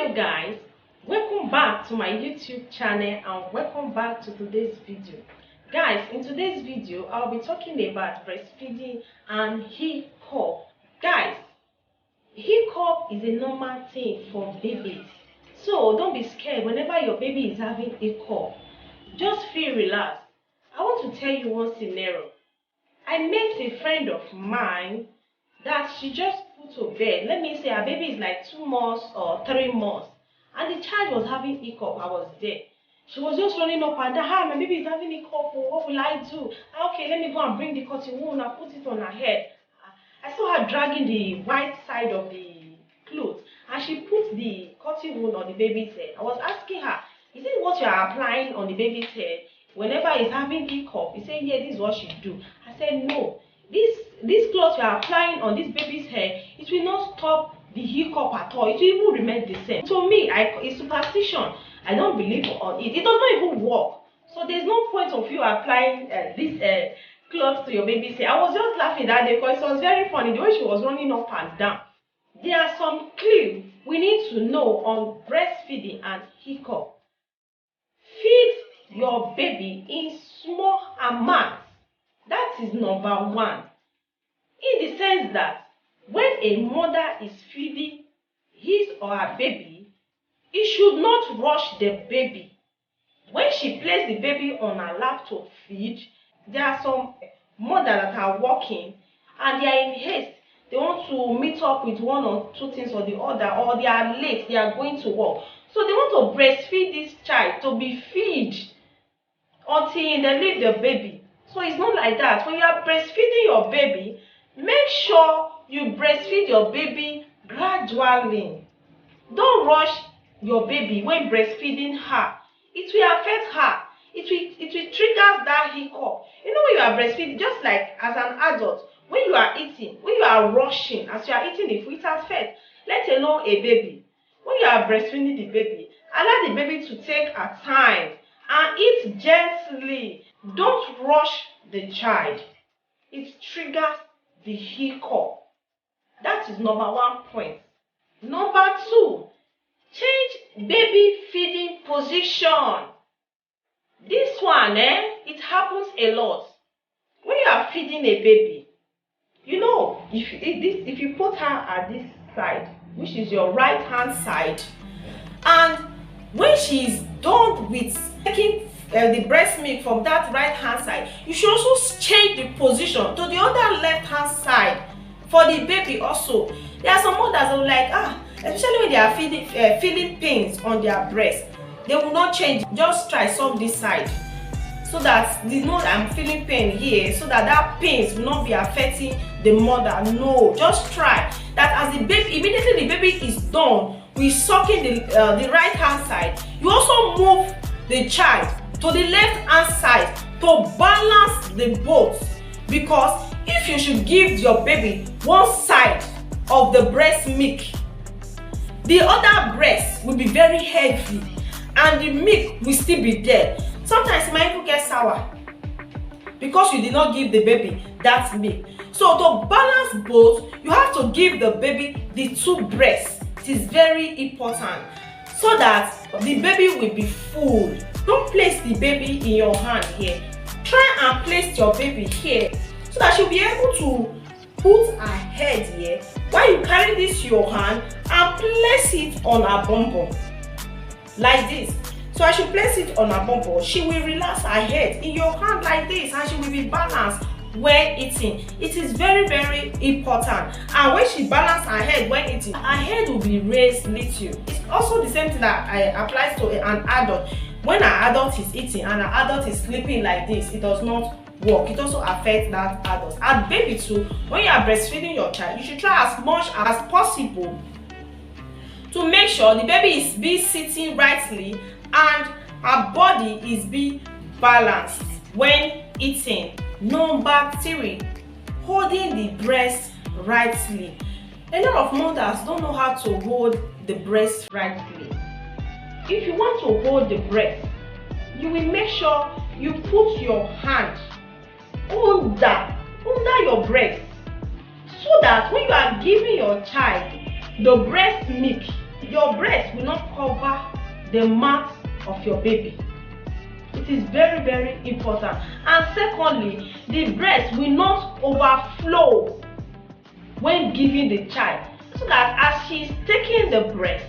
Hello guys, welcome back to my YouTube channel and welcome back to today's video. Guys, in today's video I'll be talking about breastfeeding and hiccup. Guys, hiccup is a normal thing for babies, so don't be scared whenever your baby is having hiccup. Just feel relaxed. I want to tell you one scenario. I met a friend of mine that she just put to bed. Let me say her baby is like 2 months or 3 months, and the child was having hiccup. I was there. She was just running up and down. My baby is having hiccup. Oh, what will I do? Okay, let me go and bring the cotton wool and put it on her head. I saw her dragging the white side of the cloth, and she put the cotton wool on the baby's head. I was asking her, is it what you are applying on the baby's head whenever he's having hiccup? He said, yeah, this is what she do. I said, no, this cloth you are applying on this baby's hair, it will not stop the hiccup at all. It will even remain the same. To me, it's superstition. I don't believe on it. It does not even work. So there's no point of you applying this cloth to your baby's hair. I was just laughing that day because it was very funny the way she was running up and down. There are some clues we need to know on breastfeeding and hiccup. Feed your baby in small amounts. That is number one. In the sense that when a mother is feeding his or her baby, he should not rush the baby. When she places the baby on her lap to feed, there are some mothers that are working and they are in haste. They want to meet up with 1 or 2 things or the other, or they are late, they are going to work. So they want to breastfeed this child to be fed until they leave the baby. So it's not like that. When you are breastfeeding your baby, make sure you breastfeed your baby gradually. Don't rush your baby when breastfeeding her. It will affect her. It will trigger that hiccup. You know, when you are breastfeeding, just like as an adult, when you are eating, when you are rushing, as you are eating the food, it has fed, let alone a baby. When you are breastfeeding the baby, allow the baby to take her time and eat gently. Don't rush the child. It triggers the hiccup. That is number 1 point. Number 2, change baby feeding position. This one, it happens a lot. When you are feeding a baby, you know, if you put her at this side, which is your right hand side, and when she is done with taking the breast milk from that right hand side, you should also change the position to the other left hand side for the baby also. There are some mothers that will like, especially when they are feeling pains on their breast, they will not change. Just try some this side, so that they know I'm feeling pain here, so that pains will not be affecting the mother. No, just try that. As the baby, immediately the baby is done with sucking the right hand side, you also move the child to the left hand side to balance the both. Because if you should give your baby one side of the breast milk, the other breast will be very heavy and the milk will still be there. Sometimes it might even get sour because you did not give the baby that milk. So to balance both, you have to give the baby the 2 breasts. It is very important so that the baby will be full. Don't place the baby in your hand here. Try and place your baby here so that she'll be able to put her head here while you carry this in your hand and place it on her bum bum like this. So as you place it on her bum bum, she will relax her head in your hand like this, and she will be balanced when eating. It is very, very important. And when she balances her head when eating, her head will be raised little. It's also the same thing that applies to an adult. When an adult is eating and an adult is sleeping like this, it does not work. It also affects that adult. And baby too, when you are breastfeeding your child, you should try as much as possible to make sure the baby is be sitting rightly and her body is be balanced when eating. Number 3, holding the breast rightly. A lot of mothers don't know how to hold the breast rightly. If you want to hold the breast, you will make sure you put your hand under your breast, so that when you are giving your child the breast milk, your breast will not cover the mouth of your baby. It is very, very important. And secondly, the breast will not overflow when giving the child, so that as she is taking the breast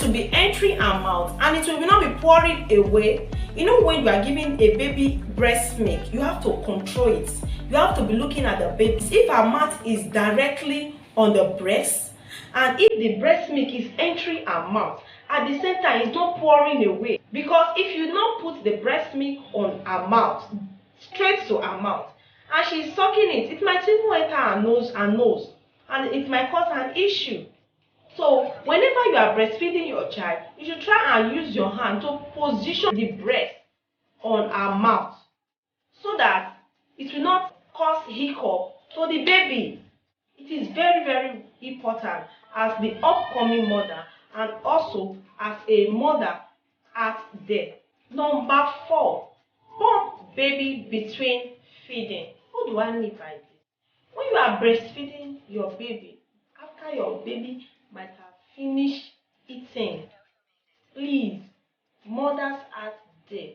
will be entering her mouth and it will not be pouring away. You know, when you are giving a baby breast milk, you have to control it. You have to be looking at the baby. If her mouth is directly on the breast, and if the breast milk is entering her mouth, at the same time it's not pouring away. Because if you not put the breast milk on her mouth, straight to her mouth, and she's sucking it, it might even enter her nose and it might cause an issue. So whenever you are breastfeeding your child, you should try and use your hand to position the breast on her mouth, so that it will not cause hiccup to the baby. It is very, very important as the upcoming mother and also as a mother at there. Number 4, pump baby between feeding. What do I mean by this? When you are breastfeeding your baby, after your baby might have finished eating, please, mothers out there,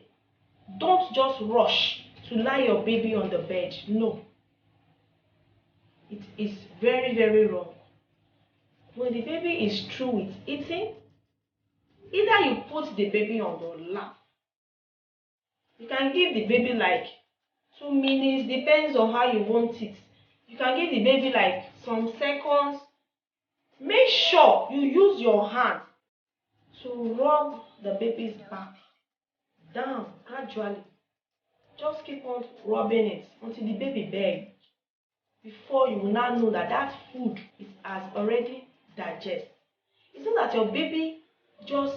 don't just rush to lie your baby on the bed. No, it is very, very wrong. When the baby is through with eating, either you put the baby on your lap. You can give the baby like 2 minutes, depends on how you want it. You can give the baby like some seconds. Make sure you use your hand to rub the baby's back down gradually. Just keep on rubbing it until the baby begs. Before you will now know that that food has already digested. It's not that your baby just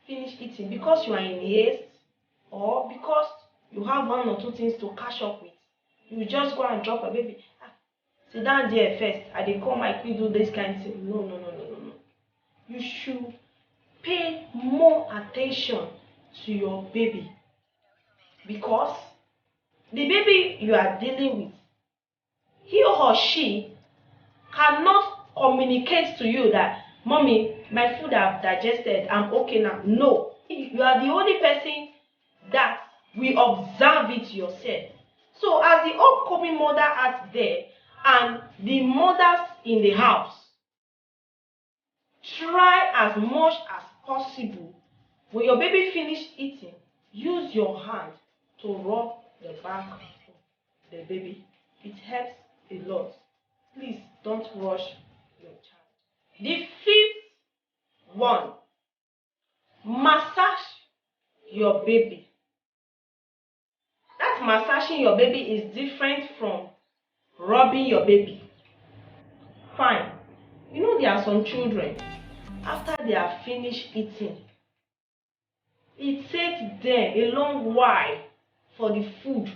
finished eating because you are in haste or because you have 1 or 2 things to catch up with. You just go and drop a baby. Sit down there first. I dey come, I quick do this kind of thing. No. You should pay more attention to your baby, because the baby you are dealing with, he or she cannot communicate to you that, mommy, my food have digested, I'm okay now. No, you are the only person that will observe it yourself. So as the upcoming mother out there and the mothers in the house, try as much as possible, when your baby finish eating, use your hand to rub the back of the baby. It helps a lot. Please don't rush your child. The 5th one, massage your baby. That massaging your baby is different from rubbing your baby. Fine. You know, there are some children, after they are finished eating, it takes them a long while for the food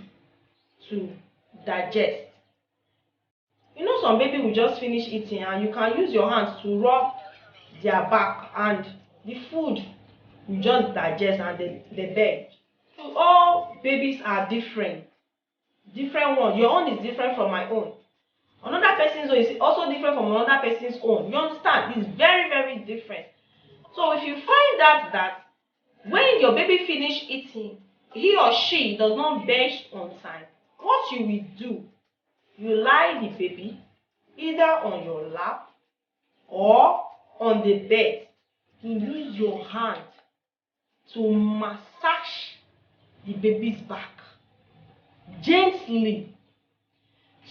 to digest. You know, some baby will just finish eating and you can use your hands to rub their back and the food will just digest and they beg. So all babies are different ones. Your own is different from my own. Another person's own is also different from another person's own. You understand? It's very, very different. So if you find that when your baby finish eating, he or she does not bench on time, what you will do, you lie the baby either on your lap or on the bed. You use your hand to massage the baby's back gently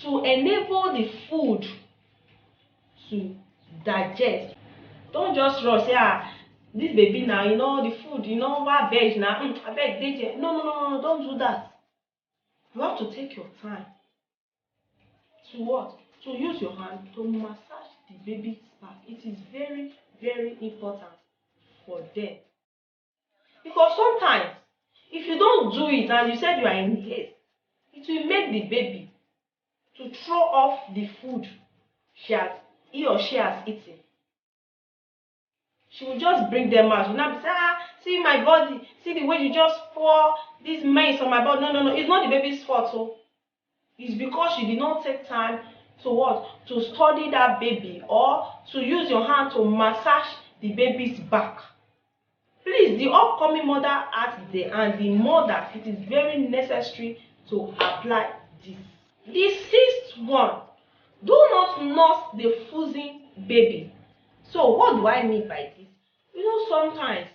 to enable the food to digest. Don't just rush, say, this baby now, you know, the food, you know, what veg now, I beg, DJ. No, don't do that. You have to take your time to what? To use your hand to massage the baby's back. It is very, very important for them. Because sometimes, if you don't do it and you said you are in haste, it will make the baby to throw off the food he or she has eaten. She will just bring them out. She will not be saying, see my body, see the way you just pour this mess on my body. No, it's not the baby's fault. So it's because you did not take time to what? To study that baby, or to use your hand to massage the baby's back. Please, the upcoming mother at the and the mother, it is very necessary to apply this. The sixth one, do not nurse the frozen baby. So what do I mean by this? You know, sometimes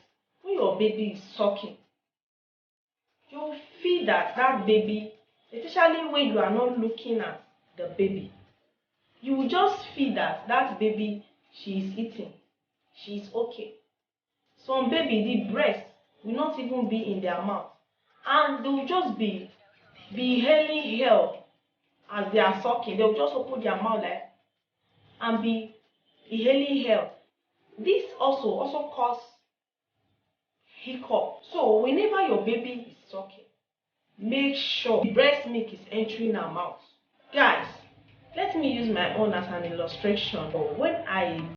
when your baby is sucking, you feel that baby, especially when you are not looking at the baby, you will just feel that baby, she is eating, she is okay. Some baby, the breast will not even be in their mouth, and they will just be inhaling air as they are sucking. They will just open their mouth like and be inhaling air. This also cause hiccup. So whenever your baby is sucking, make sure the breast milk is entering her mouth. Guys, let me use my own as an illustration. When I